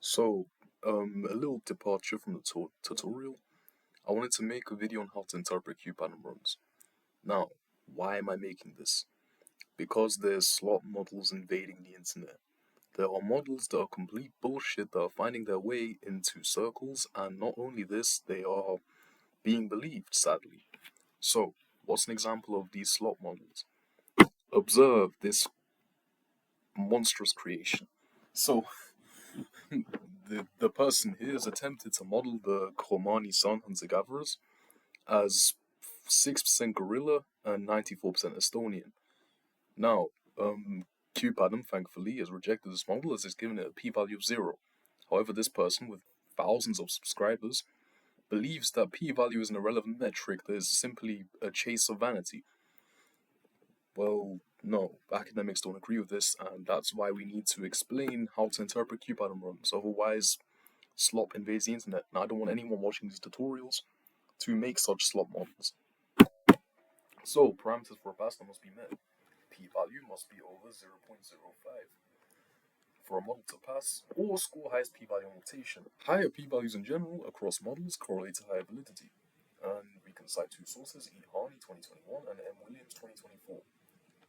So, a little departure from the tutorial. I wanted to make a video on how to interpret qpAdm runs. Now, why am I making this? Because there's slot models invading the internet. There are models that are complete bullshit that are finding their way into circles, and not only this, they are being believed, sadly. So, what's an example of these slot models? Observe this monstrous creation. So, the person here has attempted to model the Kromani Sun hunter-gatherers as 6% gorilla and 94% Estonian. Now, qpAdm thankfully has rejected this model as it's given it a p-value of 0. However, this person with thousands of subscribers believes that p-value is an irrelevant metric that is simply a chase of vanity. Well, no, academics don't agree with this, and that's why we need to explain how to interpret qpAdm runs. Otherwise, slop invades the internet, and I don't want anyone watching these tutorials to make such slop models. So, parameters for a pass that must be met. P-value must be over 0.05 for a model to pass, or score highest p-value on rotation. Higher p-values in general across models correlate to higher validity. And we can cite two sources, E. Harney 2021 and M. Williams 2024.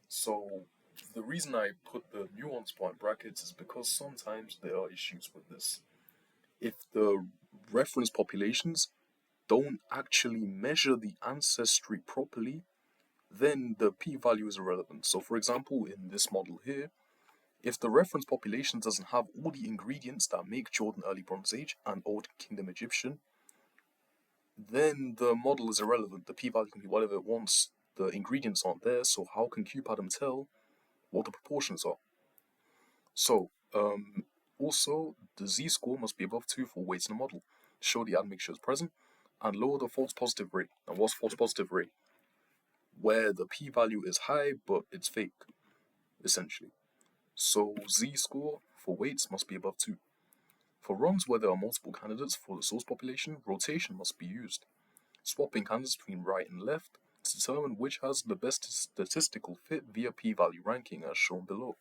So, the reason I put the nuance point brackets is because sometimes there are issues with this. If the reference populations don't actually measure the ancestry properly, then the p-value is irrelevant. So for example, in this model here, if the reference population doesn't have all the ingredients that make Jordan Early Bronze Age and Old Kingdom Egyptian, then the model is irrelevant. The p-value can be whatever it wants. The ingredients aren't there, so how can qpAdm tell what the proportions are? So, also, the z-score must be above 2 for weights in a model, show the admixture is present, and lower the false positive rate. And what's false positive rate? Where the p-value is high, but it's fake, essentially. So z-score for weights must be above 2. For runs where there are multiple candidates for the source population, rotation must be used, swapping candidates between right and left to determine which has the best statistical fit via p-value ranking as shown below.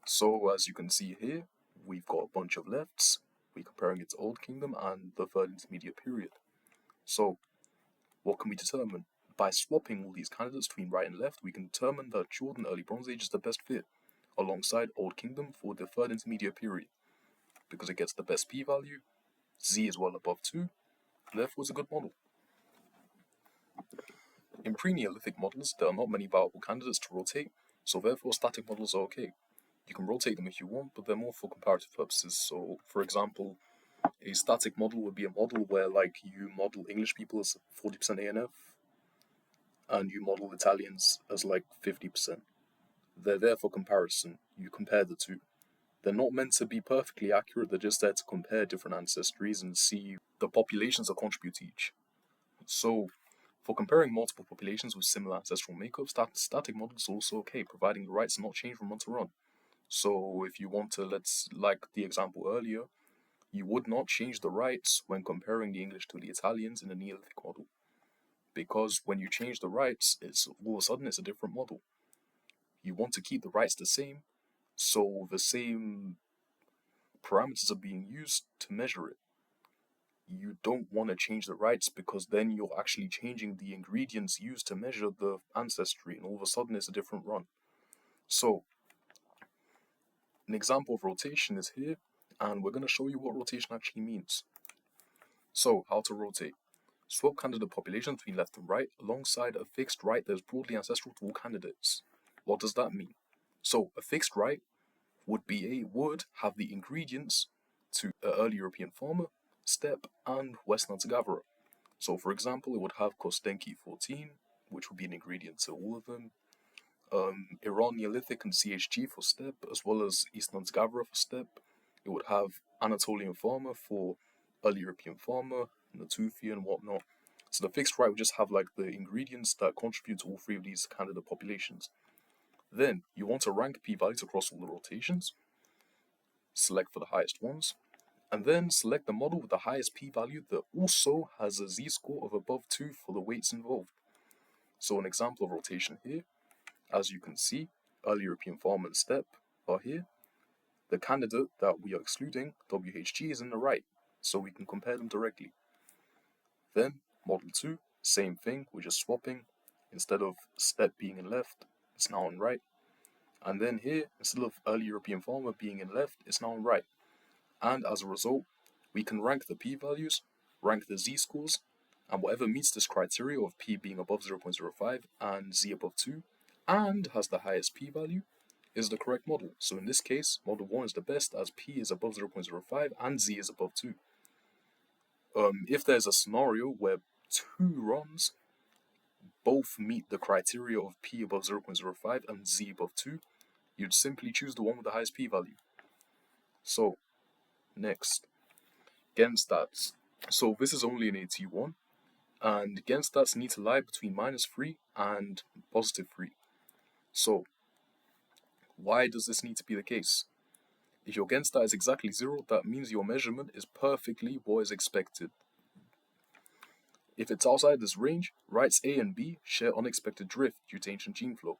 So as you can see here, we've got a bunch of lefts, we're comparing it to Old Kingdom and the Third Intermediate Period. So what can we determine? By swapping all these candidates between right and left, we can determine that Jordan Early Bronze Age is the best fit, alongside Old Kingdom for the Third Intermediate Period, because it gets the best p-value, z is well above 2, therefore it's a good model. In pre-Neolithic models, there are not many viable candidates to rotate, so therefore static models are okay. You can rotate them if you want, but they're more for comparative purposes. So, for example, a static model would be a model where, like, you model English people as 40% ANF, and you model Italians as, like, 50%. They're there for comparison. You compare the two. They're not meant to be perfectly accurate, they're just there to compare different ancestries and see the populations that contribute to each. So, for comparing multiple populations with similar ancestral makeup, static models are also okay, providing the rights not change from run to run. So if you want to, like the example earlier, you would not change the rights when comparing the English to the Italians in a Neolithic model. Because when you change the rights, it's all of a sudden it's a different model. You want to keep the rights the same, so the same parameters are being used to measure it. You don't want to change the rights because then you're actually changing the ingredients used to measure the ancestry, and all of a sudden it's a different run. So, an example of rotation is here, and we're going to show you what rotation actually means. So, how to rotate. Swap candidate population between left and right alongside a fixed right that is broadly ancestral to all candidates. What does that mean? So, a fixed right would have the ingredients to an early European farmer, steppe, and Western hunter-gatherer. So, for example, it would have Kostenki 14, which would be an ingredient to all of them. Iran Neolithic and CHG for steppe, as well as Eastern hunter-gatherer for steppe. It would have Anatolian farmer for early European farmer, Natufi and whatnot. So the fixed right would just have like the ingredients that contribute to all three of these candidate populations. Then you want to rank p-values across all the rotations, select for the highest ones, and then select the model with the highest p-value that also has a z-score of above 2 for the weights involved. So an example of rotation here, as you can see, early European farm and steppe are here. The candidate that we are excluding, WHG, is in the right, so we can compare them directly. Then, model 2, same thing, we're just swapping. Instead of step being in left, it's now in right. And then here, instead of early European farmer being in left, it's now in right. And as a result, we can rank the p-values, rank the z-scores, and whatever meets this criteria of p being above 0.05 and z above 2, and has the highest p-value, is the correct model. So in this case, model 1 is the best as p is above 0.05 and z is above 2. If there's a scenario where 2 runs both meet the criteria of p above 0.05 and z above 2, you'd simply choose the one with the highest p-value. So, next, genstats. So this is only an AT1, and genstats need to lie between -3 and +3. So, why does this need to be the case? If your genstat is exactly 0, that means your measurement is perfectly what is expected. If it's outside this range, rights A and B share unexpected drift due to ancient gene flow.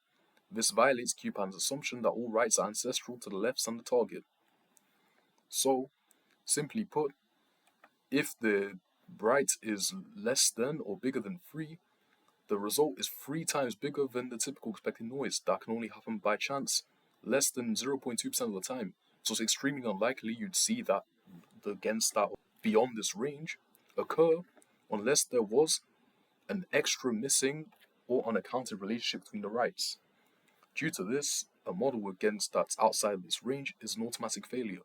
This violates qpAdm's assumption that all rights are ancestral to the lefts and the target. So, simply put, if the right is less than or bigger than 3, the result is 3 times bigger than the typical expected noise. That can only happen by chance, less than 0.2% of the time. So it's extremely unlikely you'd see that the genstat beyond this range occur unless there was an extra missing or unaccounted relationship between the rights. Due to this, a model with genstats outside this range is an automatic failure.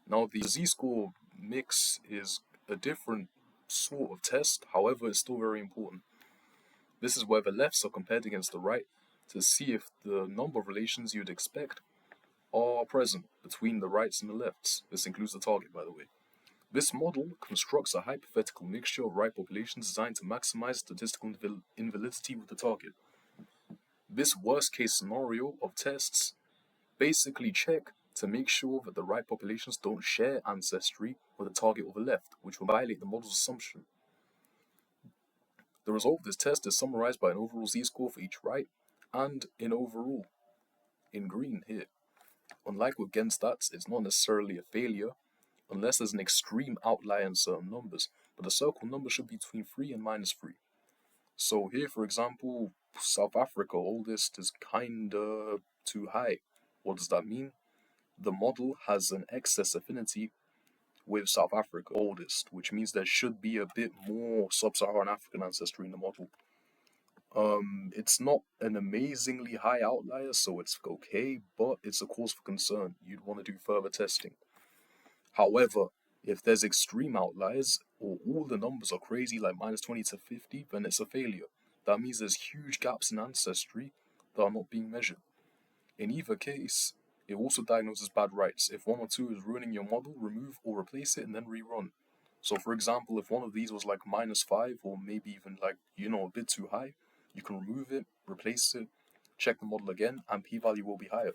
Now, the z-score mix is a different sort of test, however, it's still very important. This is where the lefts are compared against the right to see if the number of relations you'd expect are present between the rights and the lefts. This includes the target, by the way. This model constructs a hypothetical mixture of right populations designed to maximize statistical invalidity with the target. This worst-case scenario of tests basically check to make sure that the right populations don't share ancestry with the target or the left, which will violate the model's assumption. The result of this test is summarized by an overall z-score for each right, and in overall, in green here. Unlike with genstats, it's not necessarily a failure, unless there's an extreme outlier in certain numbers, but the circle number should be between 3 and -3. So here, for example, South Africa, oldest, is kinda too high. What does that mean? The model has an excess affinity with South Africa, oldest, which means there should be a bit more sub-Saharan African ancestry in the model. It's not an amazingly high outlier, so it's okay, but it's a cause for concern. You'd want to do further testing. However, if there's extreme outliers, or all the numbers are crazy, like -20 to 50, then it's a failure. That means there's huge gaps in ancestry that are not being measured. In either case, it also diagnoses bad rights. If 1 or 2 is ruining your model, remove or replace it and then rerun. So for example, if one of these was like -5 or maybe even like, a bit too high, you can remove it, replace it, check the model again, and p-value will be higher.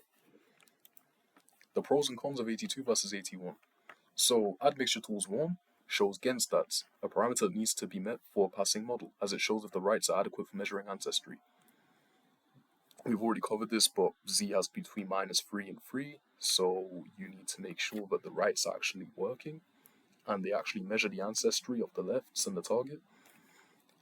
The pros and cons of AT2 versus AT1. So admixture tools 1 shows genstats, a parameter that needs to be met for a passing model, as it shows if the rights are adequate for measuring ancestry. We've already covered this, but z has between -3 and 3, so you need to make sure that the rights are actually working, and they actually measure the ancestry of the lefts and the target.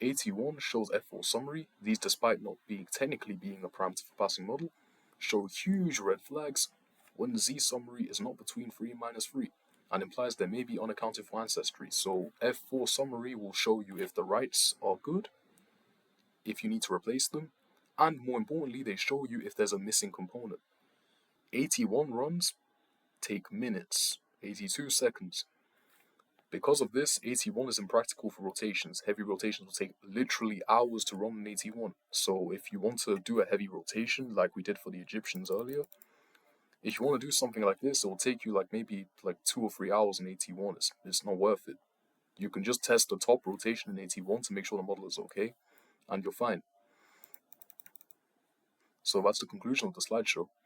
AT1 shows F4 summary. These, despite not technically being a parameter for passing model, show huge red flags when the z summary is not between 3 and -3, and implies there may be unaccounted for ancestry. So F4 summary will show you if the rights are good, if you need to replace them, and more importantly, they show you if there's a missing component. AT1 runs take minutes, 82 seconds. Because of this, AT1 is impractical for rotations. Heavy rotations will take literally hours to run in AT1. So if you want to do a heavy rotation, like we did for the Egyptians earlier, if you want to do something like this, it will take you maybe 2 or 3 hours in AT1. It's not worth it. You can just test the top rotation in AT1 to make sure the model is okay, and you're fine. So that's the conclusion of the slideshow.